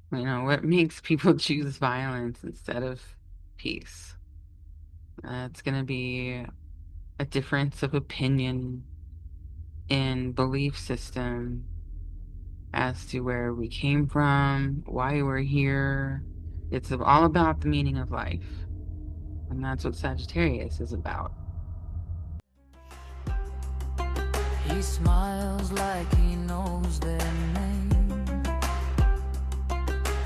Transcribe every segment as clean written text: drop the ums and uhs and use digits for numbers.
What makes people choose violence instead of peace? It's going to be a difference of opinion in belief system as to where we came from, why we're here. It's all about the meaning of life. And that's what Sagittarius is about. He smiles like he knows their name.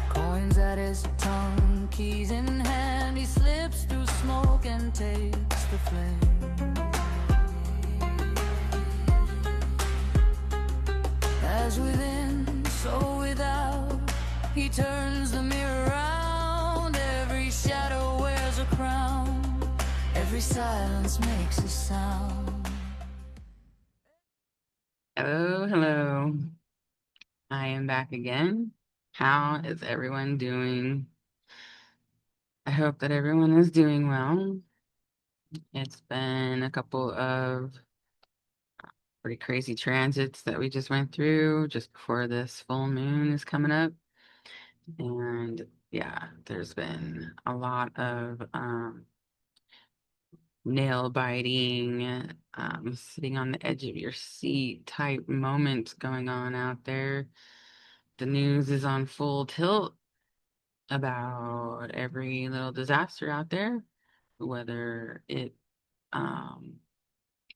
Coins at his tongue, keys in hand. He slips through smoke and takes the flame. As within, so without, he turns the mirror round. Every shadow wears a crown. Every silence makes a sound. Hello, hello. I am back again. How is everyone doing? I hope that everyone is doing well. It's been a couple of pretty crazy transits that we just went through just before this full moon is coming up. And yeah, there's been a lot of nail biting, sitting on the edge of your seat type moments going on out there. The news is on full tilt about every little disaster out there, whether it um,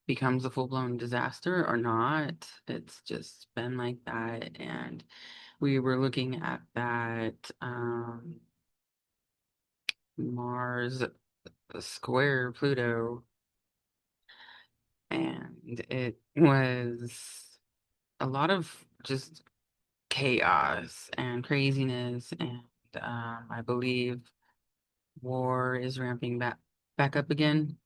becomes a full-blown disaster or not. It's just been like that. And we were looking at that Mars square Pluto, and it was a lot of just chaos and craziness. And I believe war is ramping back up again.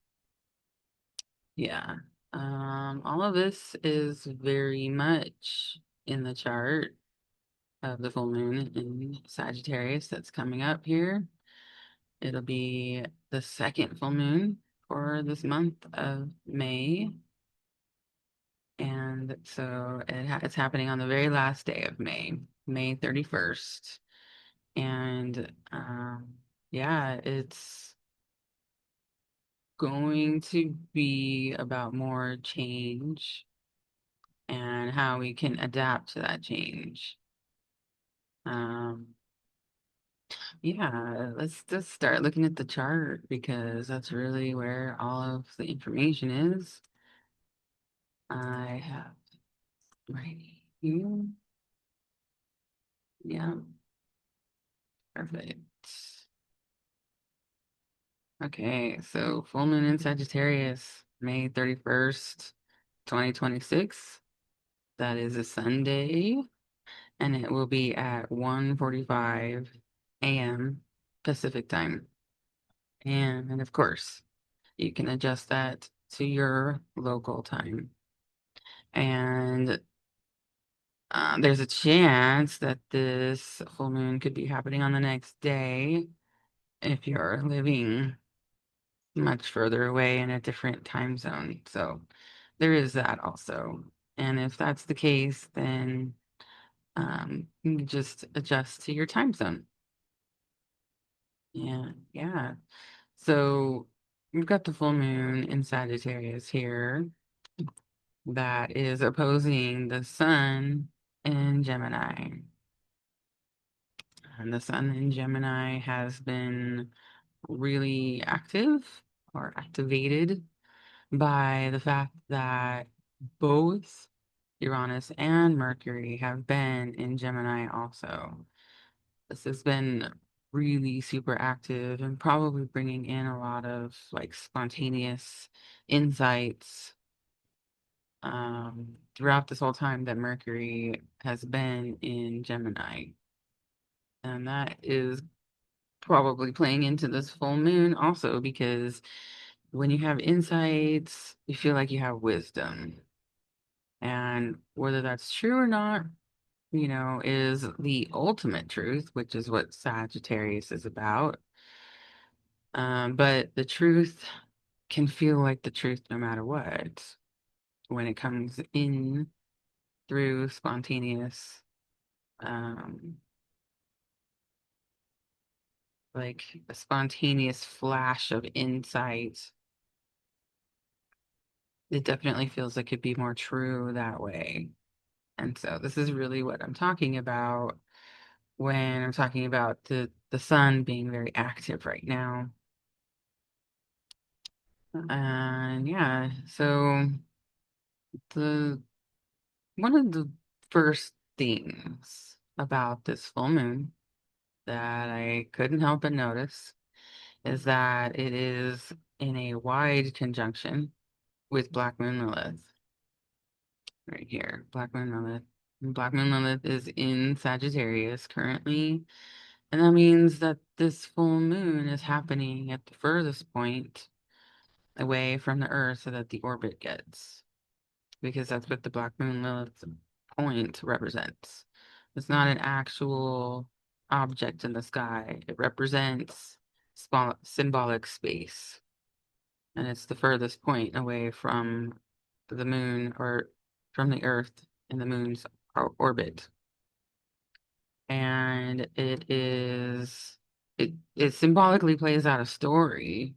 Yeah. All of this is very much in the chart of the full moon in Sagittarius that's coming up here. It'll be the second full moon for this month of May. And so it's happening on the very last day of May, May 31st. And yeah, it's going to be about more change and how we can adapt to that change. Um, yeah, let's just start looking at the chart because that's really where all of the information is. I have right here. Yeah, perfect. Okay, so full moon in Sagittarius, May 31st, 2026. That is a Sunday, and it will be at 1:45 a.m. Pacific time. And of course, you can adjust that to your local time. And there's a chance that this full moon could be happening on the next day if you're living much further away in a different time zone. So there is that also. And if that's the case, then you can just adjust to your time zone. Yeah, yeah. So we've got the full moon in Sagittarius here that is opposing the sun in Gemini. And the sun in Gemini has been really active or activated by the fact that both Uranus and Mercury have been in Gemini also. This has been really super active and probably bringing in a lot of like spontaneous insights throughout this whole time that Mercury has been in Gemini. And that is probably playing into this full moon also because when you have insights, you feel like you have wisdom. And whether that's true or not, is the ultimate truth, which is what Sagittarius is about. But the truth can feel like the truth no matter what when it comes in through spontaneous um, like a spontaneous flash of insight. It definitely feels like it'd be more true that way. And so this is really what I'm talking about when I'm talking about the sun being very active right now. And yeah, so the one of the first things about this full moon that I couldn't help but notice is that it is in a wide conjunction with Black Moon Lilith right here. Black Moon Lilith. Black Moon Lilith is in Sagittarius currently, and that means that this full moon is happening at the furthest point away from the Earth so that the orbit gets, because that's what the Black Moon Lilith point represents. It's not an actual object in the sky. It represents symbolic space, and it's the furthest point away from the moon or from the Earth in the moon's orbit. And it symbolically plays out a story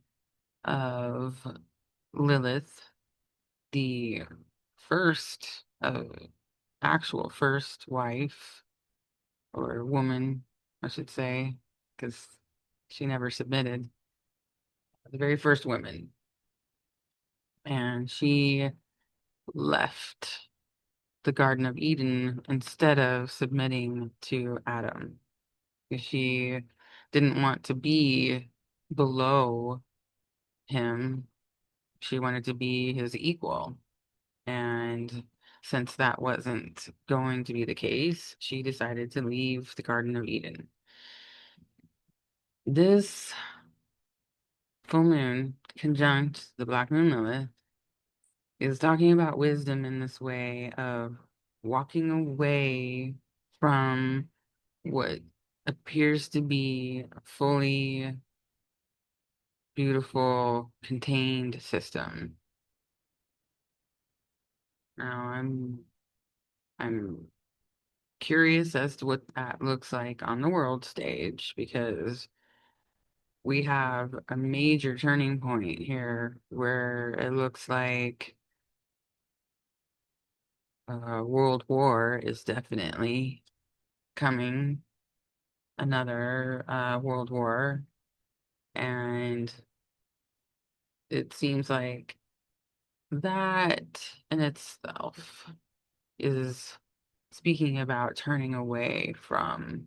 of Lilith, the first actual first wife or woman, I should say, because she never submitted, the very first woman. And she left the Garden of Eden instead of submitting to Adam, because she didn't want to be below him. She wanted to be his equal. And since that wasn't going to be the case, she decided to leave the Garden of Eden. This full moon conjunct the Black Moon Lilith is talking about wisdom in this way of walking away from what appears to be a fully beautiful, contained system. Now, I'm curious as to what that looks like on the world stage because we have a major turning point here where it looks like World War is definitely coming, another World War, and it seems like that in itself is speaking about turning away from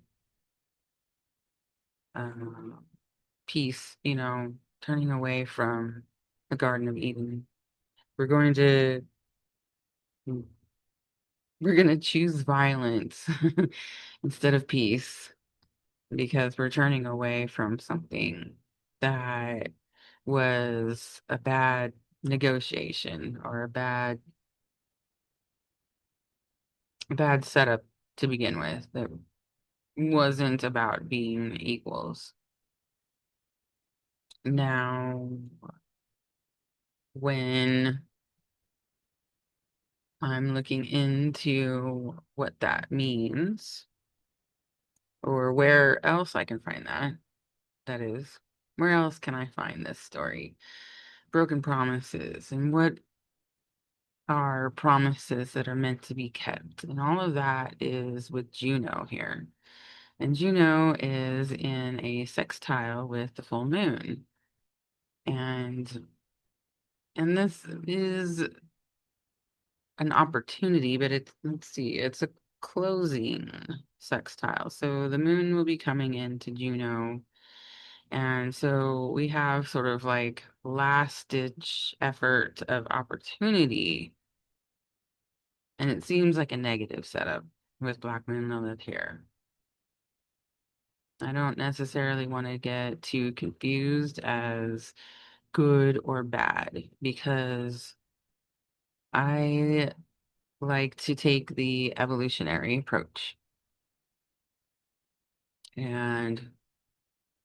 um, peace, turning away from the Garden of Eden. We're going to we're going to choose violence instead of peace because we're turning away from something that was a bad negotiation or a bad setup to begin with that wasn't about being equals. Now, when I'm looking into what that means, or where else I can find that is, where else can I find this story? Broken promises, and what are promises that are meant to be kept? And all of that is with Juno here. And Juno is in a sextile with the full moon. And this is an opportunity, but let's see, it's a closing sextile. So the moon will be coming into Juno. And so we have sort of like last ditch effort of opportunity. And it seems like a negative setup with Black Moon Lilith here. I don't necessarily want to get too confused as good or bad because I like to take the evolutionary approach. And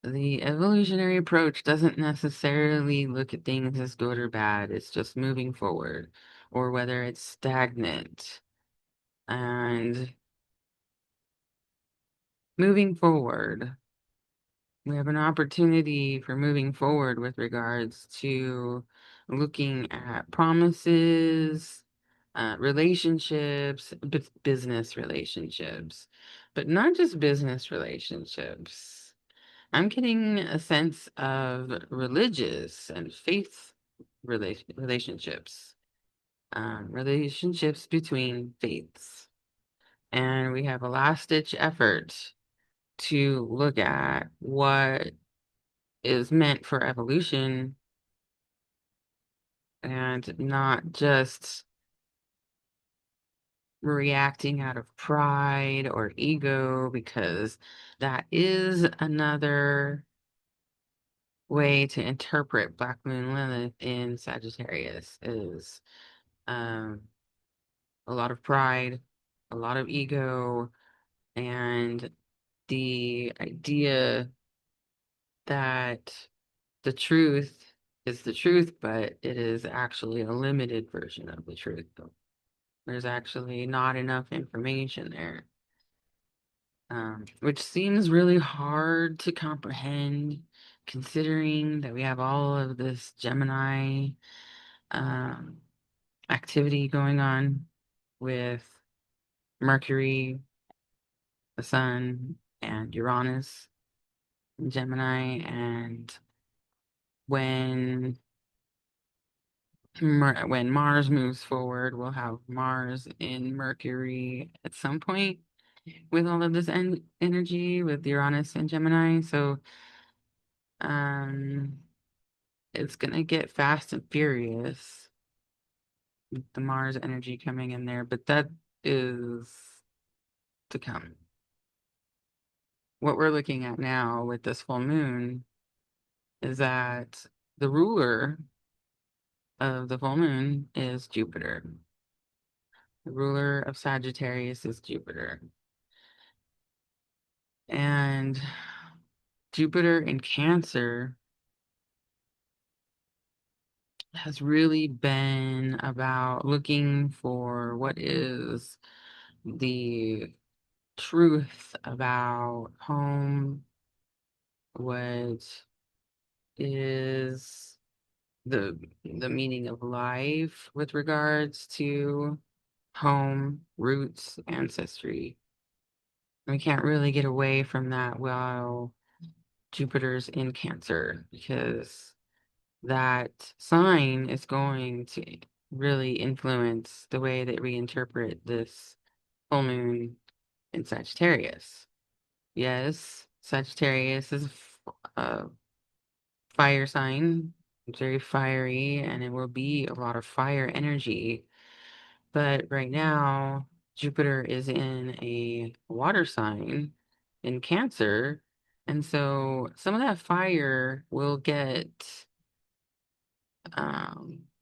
the evolutionary approach doesn't necessarily look at things as good or bad. It's just moving forward or whether it's stagnant. And moving forward We have an opportunity for moving forward with regards to looking at promises, relationships, business relationships, but not just business relationships. I'm getting a sense of religious and faith relationships, relationships between faiths. And we have a last ditch effort to look at what is meant for evolution and not just reacting out of pride or ego, because that is another way to interpret Black Moon Lilith in Sagittarius is um, a lot of pride, a lot of ego, and the idea that the truth is the truth, but it is actually a limited version of the truth. There's actually not enough information there, which seems really hard to comprehend considering that we have all of this Gemini um, activity going on with Mercury, the Sun, and Uranus in Gemini. And when when Mars moves forward, we'll have Mars in Mercury at some point with all of this energy with Uranus and Gemini. So um it's gonna get fast and furious with the Mars energy coming in there, but that is to come. What we're looking at now with this full moon is that the ruler of the full moon is Jupiter. The ruler of Sagittarius is Jupiter. And Jupiter in Cancer has really been about looking for what is the truth about home, what is the meaning of life with regards to home, roots, ancestry. We can't really get away from that while Jupiter's in Cancer because that sign is going to really influence the way that we interpret this full moon in Sagittarius. Yes, Sagittarius is a fire sign. It's very fiery and it will be a lot of fire energy. But right now, Jupiter is in a water sign in Cancer. And so some of that fire will get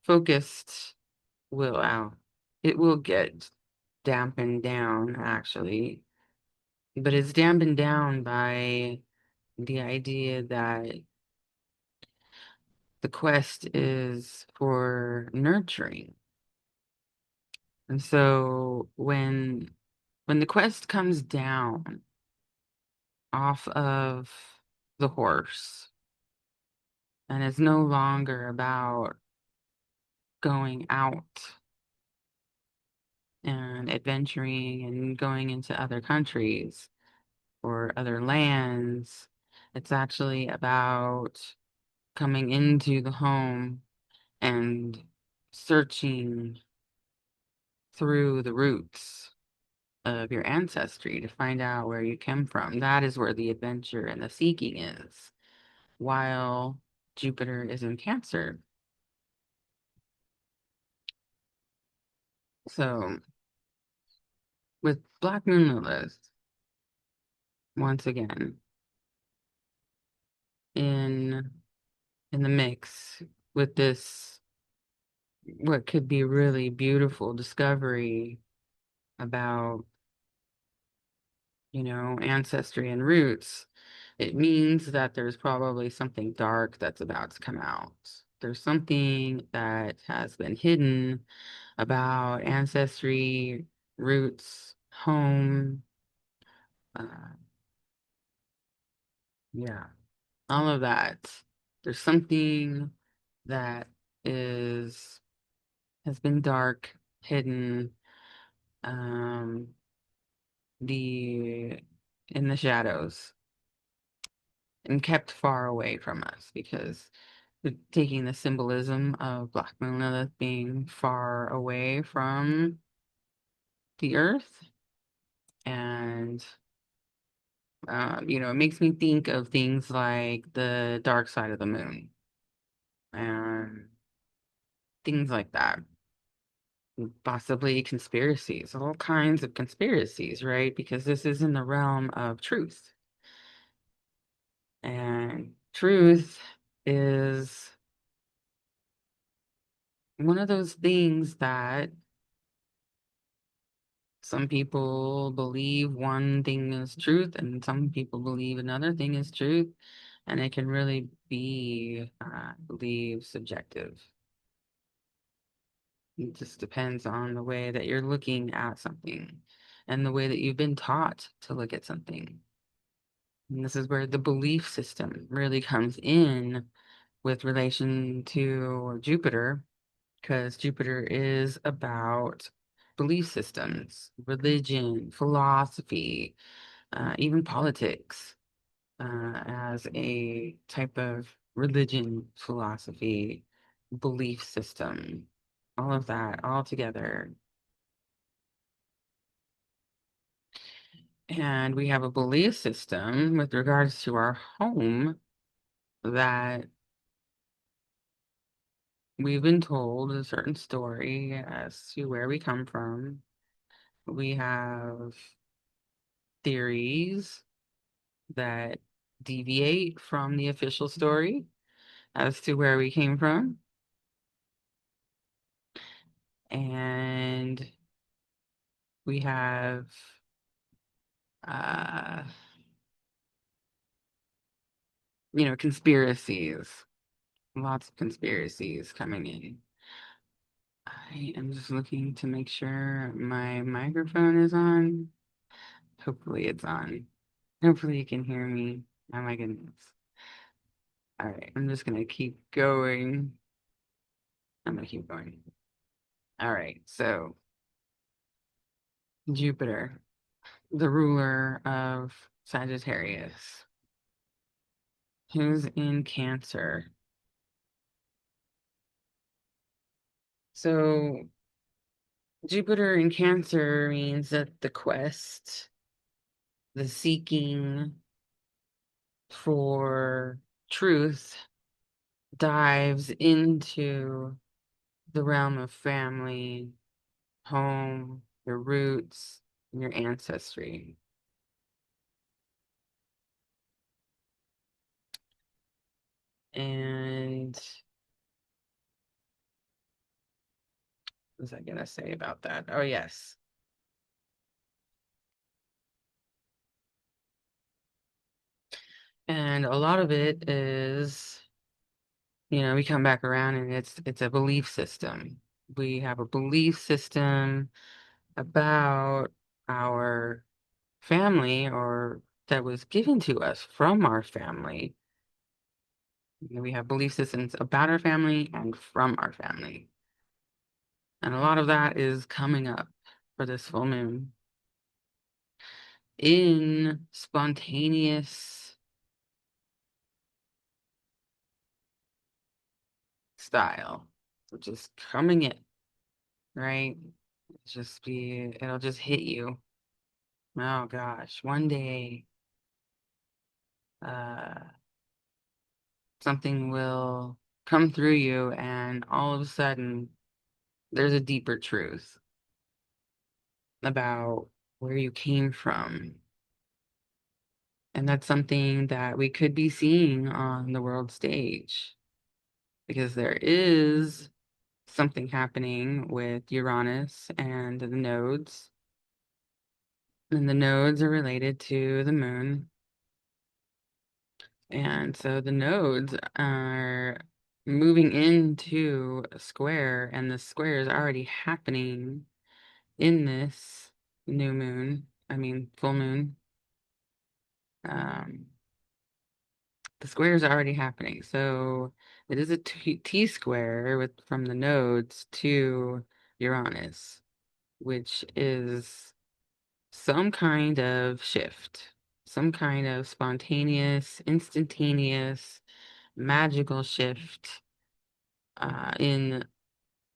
focused, will out. It will get dampened down, actually. But it's dampened down by the idea that the quest is for nurturing. And so when the quest comes down off of the horse and it's no longer about going out and adventuring and going into other countries or other lands, it's actually about coming into the home and searching through the roots of your ancestry to find out where you came from. That is where the adventure and the seeking is, while Jupiter is in Cancer. So with Black Moon Lilith, once again, in in the mix with this what could be really beautiful discovery about, ancestry and roots, it means that there's probably something dark that's about to come out. There's something that has been hidden about ancestry, roots, home. Uh, yeah. all of that. There's something that is has been dark, hidden, um, the in the shadows and kept far away from us because taking the symbolism of Black Moon Lilith being far away from the earth and it makes me think of things like the dark side of the moon and things like that. Possibly conspiracies, all kinds of conspiracies, right? Because this is in the realm of truth. And truth is one of those things that some people believe one thing is truth, and some people believe another thing is truth. And it can really be, I believe, subjective. It just depends on the way that you're looking at something and the way that you've been taught to look at something. And this is where the belief system really comes in with relation to Jupiter, because Jupiter is about belief systems, religion, philosophy, even politics, as a type of religion, philosophy, belief system, all of that all together. And we have a belief system with regards to our home that we've been told a certain story as to where we come from. We have theories that deviate from the official story as to where we came from. And we have uh conspiracies, lots of conspiracies coming in. I am just looking to make sure my microphone is on. Hopefully it's on. Hopefully you can hear me. Oh my goodness. All right, I'm just gonna keep going. I'm gonna keep going. All right, so Jupiter, the ruler of Sagittarius, who's in Cancer. So Jupiter in Cancer means that the quest, the seeking for truth dives into the realm of family, home, your roots, and your ancestry. And what was I gonna say about that? Oh, yes. And a lot of it is, we come back around and it's a belief system. We have a belief system about our family or that was given to us from our family. We have belief systems about our family and from our family. And a lot of that is coming up for this full moon in spontaneous style, which is coming in, right? It'll just hit you. Oh gosh, one day, uh, something will come through you, and all of a sudden, there's a deeper truth about where you came from. And that's something that we could be seeing on the world stage because there is something happening with Uranus and the nodes. And the nodes are related to the moon. And so the nodes are moving into a square, and the square is already happening in this new moon, I mean, full moon. Um, The square is already happening. So it is a T square with from the nodes to Uranus, which is some kind of shift, some kind of spontaneous, instantaneous, magical shift in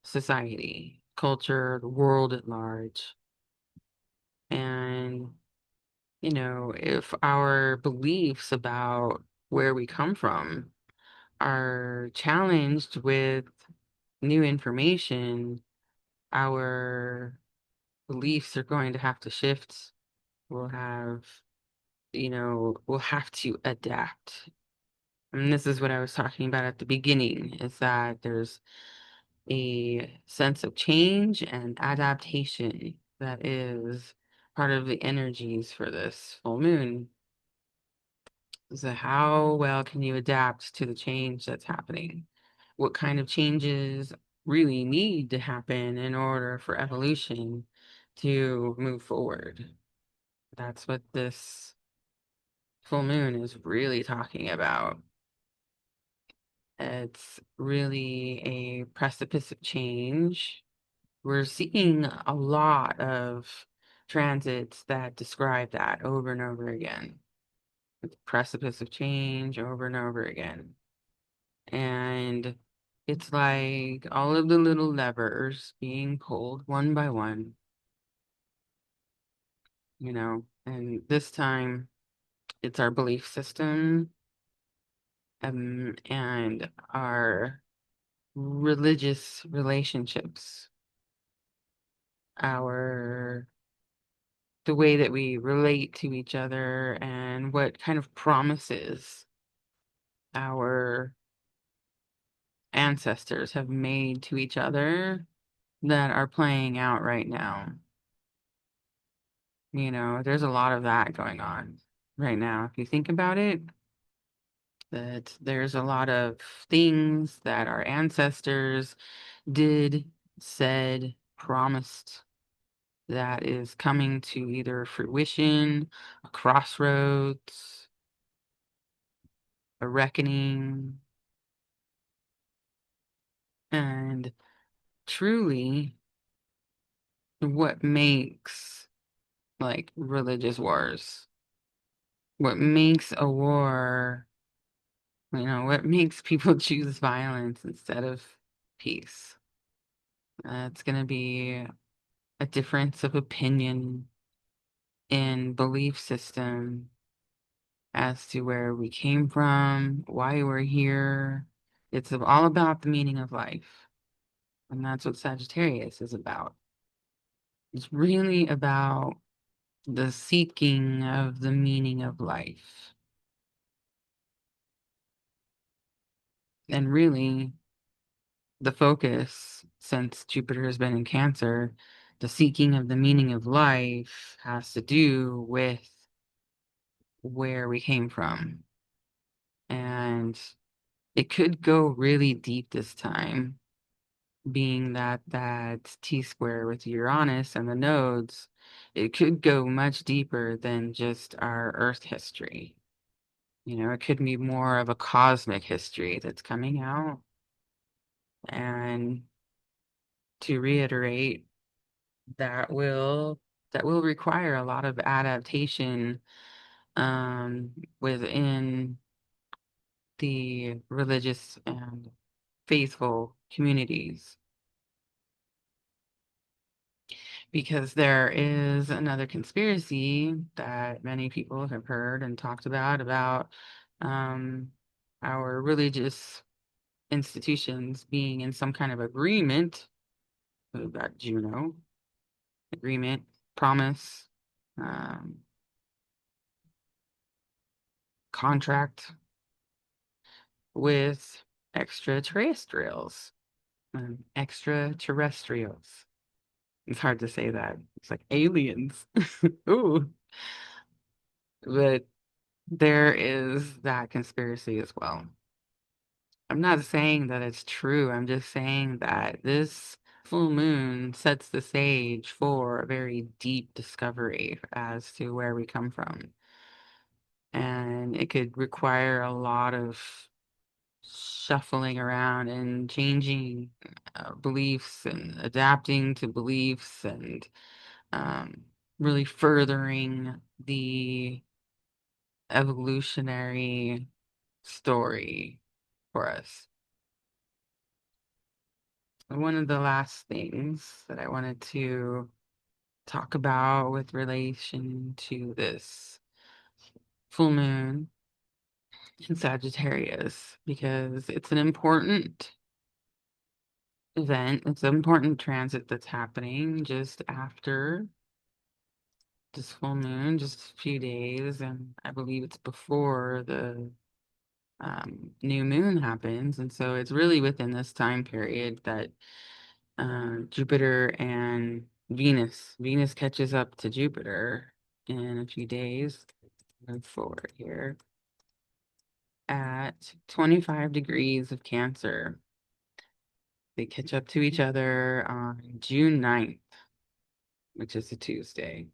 society, culture, the world at large. And, if our beliefs about where we come from are challenged with new information, our beliefs are going to have to shift. We'll have, we'll have to adapt. And this is what I was talking about at the beginning, is that there's a sense of change and adaptation that is part of the energies for this full moon. So how well can you adapt to the change that's happening? What kind of changes really need to happen in order for evolution to move forward? That's what this full moon is really talking about. It's really a precipice of change. We're seeing a lot of transits that describe that over and over again. It's precipice of change over and over again. And it's like all of the little levers being pulled one by one, and this time it's our belief system, and our religious relationships, our the way that we relate to each other, and what kind of promises our ancestors have made to each other that are playing out right now. There's a lot of that going on right now. If you think about it, that there's a lot of things that our ancestors did, said, promised that is coming to either fruition, a crossroads, a reckoning, and truly what makes like religious wars, what makes a war, what makes people choose violence instead of peace. It's going to be a difference of opinion in belief system as to where we came from, why we're here. It's all about the meaning of life. And that's what Sagittarius is about. It's really about the seeking of the meaning of life. And really, the focus, since Jupiter has been in Cancer, the seeking of the meaning of life has to do with where we came from. And it could go really deep this time, being that T square with Uranus and the nodes, it could go much deeper than just our Earth history. It could be more of a cosmic history that's coming out. And to reiterate, that will that will require a lot of adaptation within the religious and faithful communities, because there is another conspiracy that many people have heard and talked about um, our religious institutions being in some kind of agreement about Juno, agreement, promise, um, contract with extraterrestrials. Extraterrestrials. It's hard to say that. It's like aliens. Ooh. But there is that conspiracy as well. I'm not saying that it's true. I'm just saying that this full moon sets the stage for a very deep discovery as to where we come from. and it could require a lot of shuffling around and changing beliefs and adapting to beliefs and um, really furthering the evolutionary story for us. One of the last things that I wanted to talk about with relation to this full moon in Sagittarius, because it's an important event, it's an important transit that's happening just after this full moon, just a few days, and I believe it's before the new moon happens. And so it's really within this time period that Jupiter and Venus catches up to Jupiter in a few days. Move forward here at 25 degrees of Cancer. They catch up to each other on June 9th, which is a Tuesday.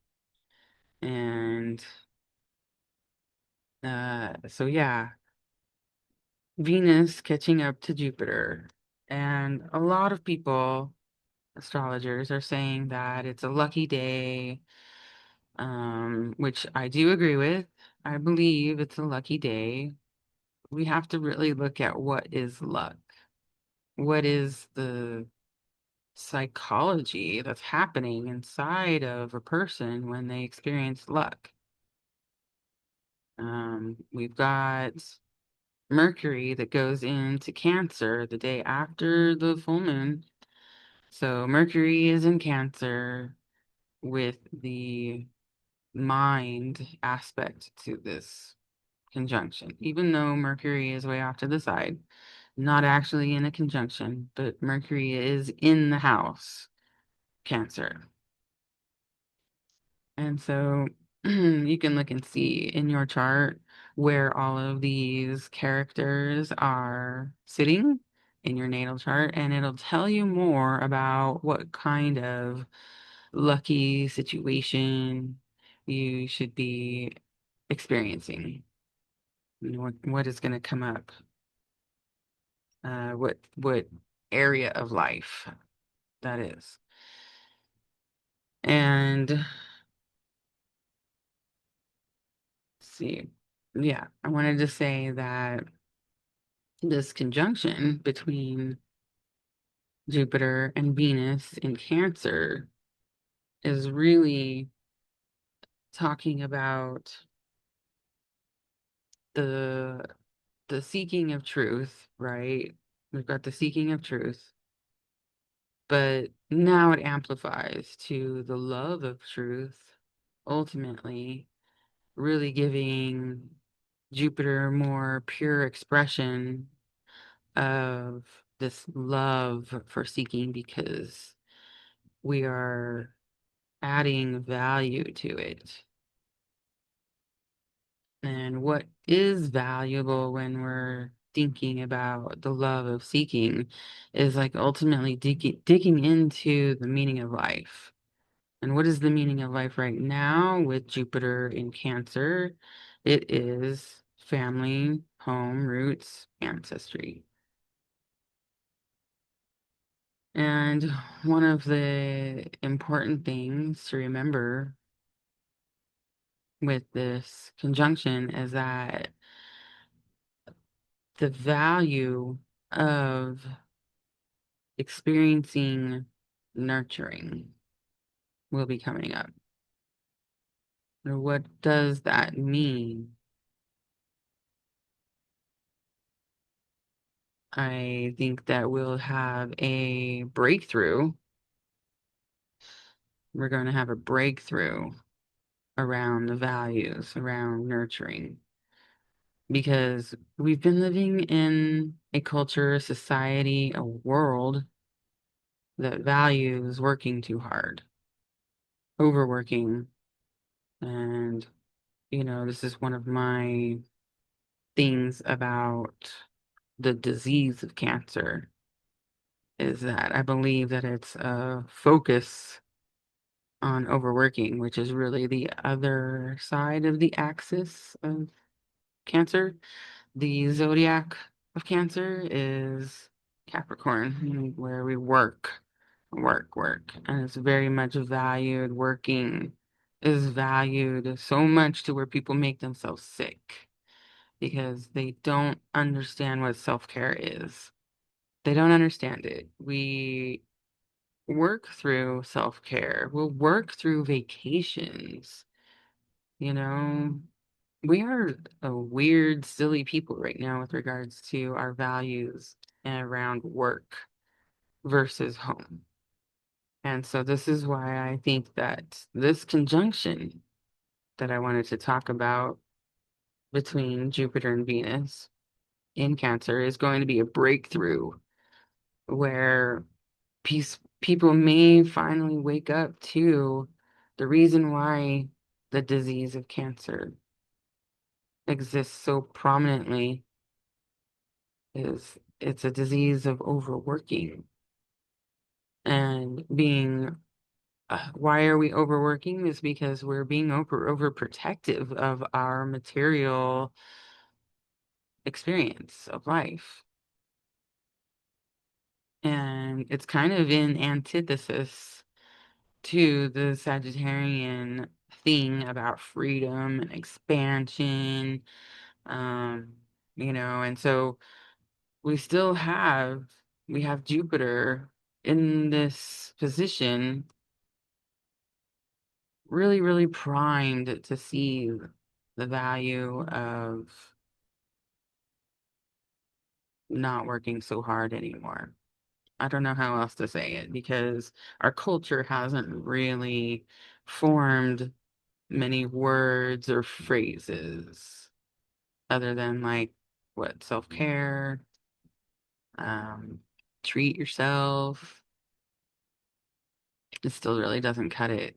And so yeah, Venus catching up to Jupiter. And a lot of people, astrologers, are saying that it's a lucky day, which I do agree with. I believe it's a lucky day. We have to really look at what is luck. What is the psychology that's happening inside of a person when they experience luck? We've got Mercury that goes into Cancer the day after the full moon. So Mercury is in Cancer with the mind aspect to this conjunction, even though Mercury is way off to the side, not actually in a conjunction, but Mercury is in the house, Cancer. And so you can look and see in your chart where all of these characters are sitting in your natal chart, and it'll tell you more about what kind of lucky situation you should be experiencing. You know, what is going to come up? What area of life that is. And let's see. Yeah, I wanted to say that this conjunction between Jupiter and Venus in Cancer is really talking about the the seeking of truth, right? We've got the seeking of truth, but now it amplifies to the love of truth, ultimately, really giving Jupiter more pure expression of this love for seeking because we are adding value to it. And what is valuable when we're thinking about the love of seeking is like ultimately digging into the meaning of life. And what is the meaning of life right now with Jupiter in Cancer? It is family, home, roots, ancestry. And one of the important things to remember with this conjunction is that the value of experiencing nurturing will be coming up. Or what does that mean? I think that we'll have a breakthrough. We're going to have a breakthrough around the values, around nurturing, because we've been living in a culture, a society, a world that values working too hard, overworking. And, this is one of my things about the disease of cancer is that I believe that it's a focus on overworking, which is really the other side of the axis of Cancer. The zodiac of Cancer is Capricorn, where we work, work, work. And it's very much valued. Working is valued so much to where people make themselves sick because they don't understand what self-care is. They don't understand it. We work through self-care. We'll work through vacations. You know, we are a weird, silly people right now with regards to our values and around work versus home. And so this is why I think that this conjunction that I wanted to talk about between Jupiter and Venus in Cancer is going to be a breakthrough where people may finally wake up to the reason why the disease of cancer exists so prominently is it's a disease of overworking and being why are we overworking is because we're being overprotective of our material experience of life. And it's kind of in antithesis to the Sagittarian thing about freedom and expansion. Um, and so we still have we have Jupiter in this position, really, really primed to see the value of not working so hard anymore. I don't know how else to say it because our culture hasn't really formed many words or phrases other than like what self-care, um, treat yourself. It still really doesn't cut it.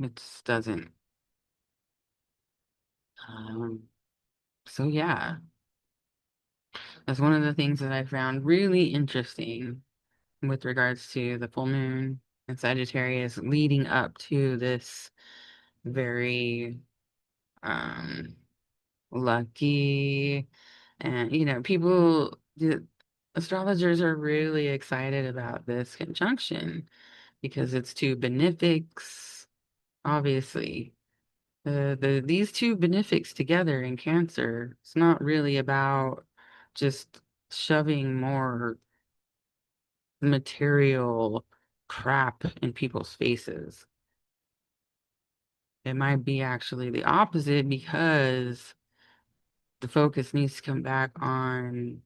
It just doesn't. Um, so yeah, that's one of the things that I found really interesting with regards to the full moon and Sagittarius leading up to this very um lucky and the astrologers are really excited about this conjunction because it's two benefics, obviously. These two benefics together in Cancer, it's not really about just shoving more material crap in people's faces. It might be actually the opposite because the focus needs to come back on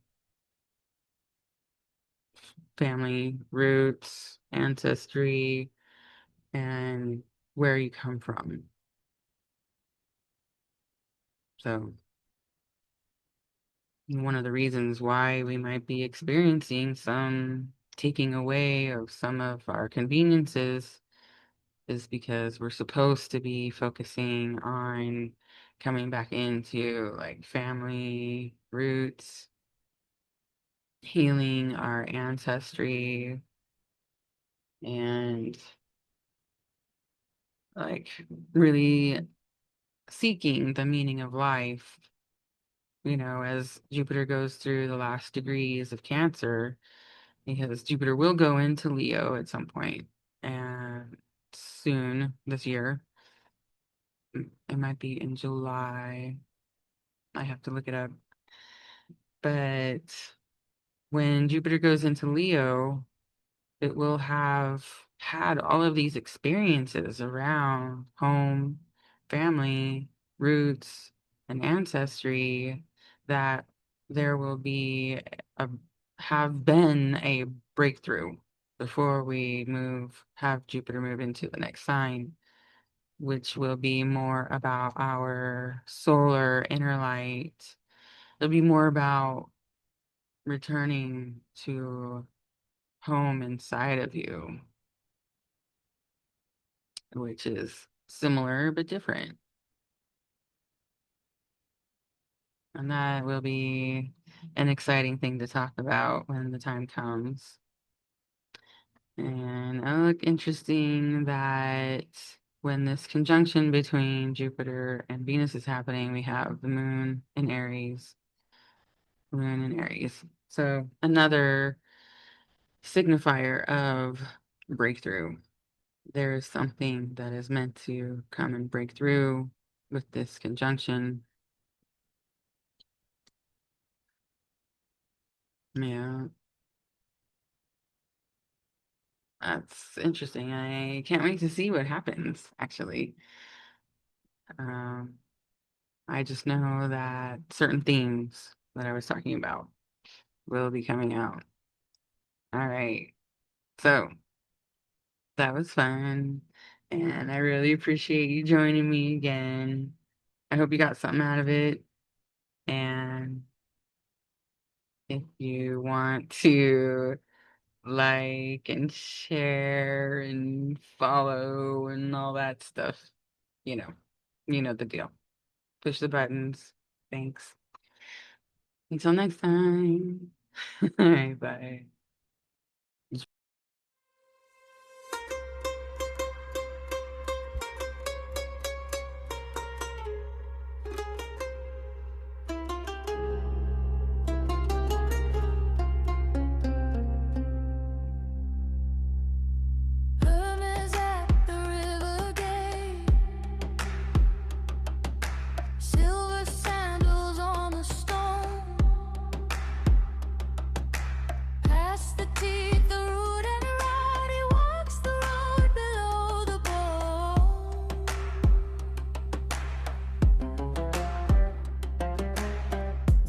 family roots, ancestry, and where you come from. So, one of the reasons why we might be experiencing some taking away of some of our conveniences is because we're supposed to be focusing on coming back into like family roots, healing our ancestry, and like really seeking the meaning of life. As Jupiter goes through the last degrees of Cancer, because Jupiter will go into Leo at some point, and soon this year. It might be in July. I have to look it up. But when Jupiter goes into Leo, it will have had all of these experiences around home, family, roots, and ancestry that there will be a have been a breakthrough before we have Jupiter move into the next sign, which will be more about our solar inner light. It'll be more about returning to home inside of you, which is similar but different. And that will be an exciting thing to talk about when the time comes. And it'll look interesting that when this conjunction between Jupiter and Venus is happening, we have the moon in Aries, moon in Aries. So another signifier of breakthrough. There is something that is meant to come and break through with this conjunction. Yeah, that's interesting. I can't wait to see what happens, actually. Um, I just know that certain themes that I was talking about will be coming out. All right. So that was fun. And I really appreciate you joining me again. I hope you got something out of it. And if you want to like and share and follow and all that stuff, you know, you know the deal. Push the buttons. Thanks. Until next time. All right, bye. Hermes at the river gate, silver sandals on the stone, past the teeth, the root and rod, he walks the road below the bone.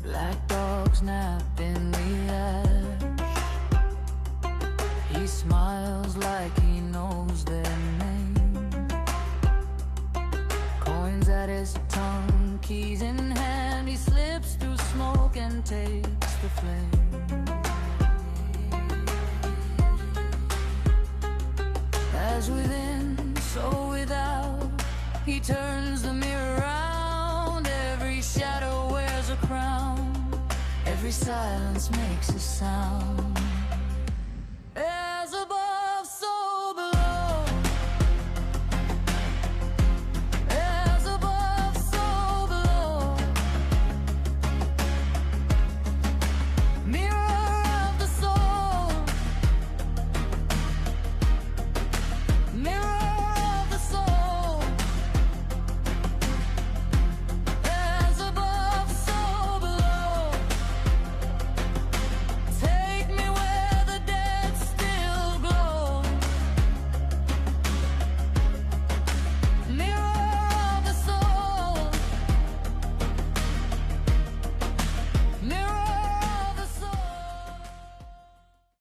Black dogs nap in the ash, he smiles like he knows their name. Coins at his tongue, keys in hand, he slips through smoke and takes the flame. As within, so without, he turns the mirror round. Every shadow wears a crown, every silence makes a sound.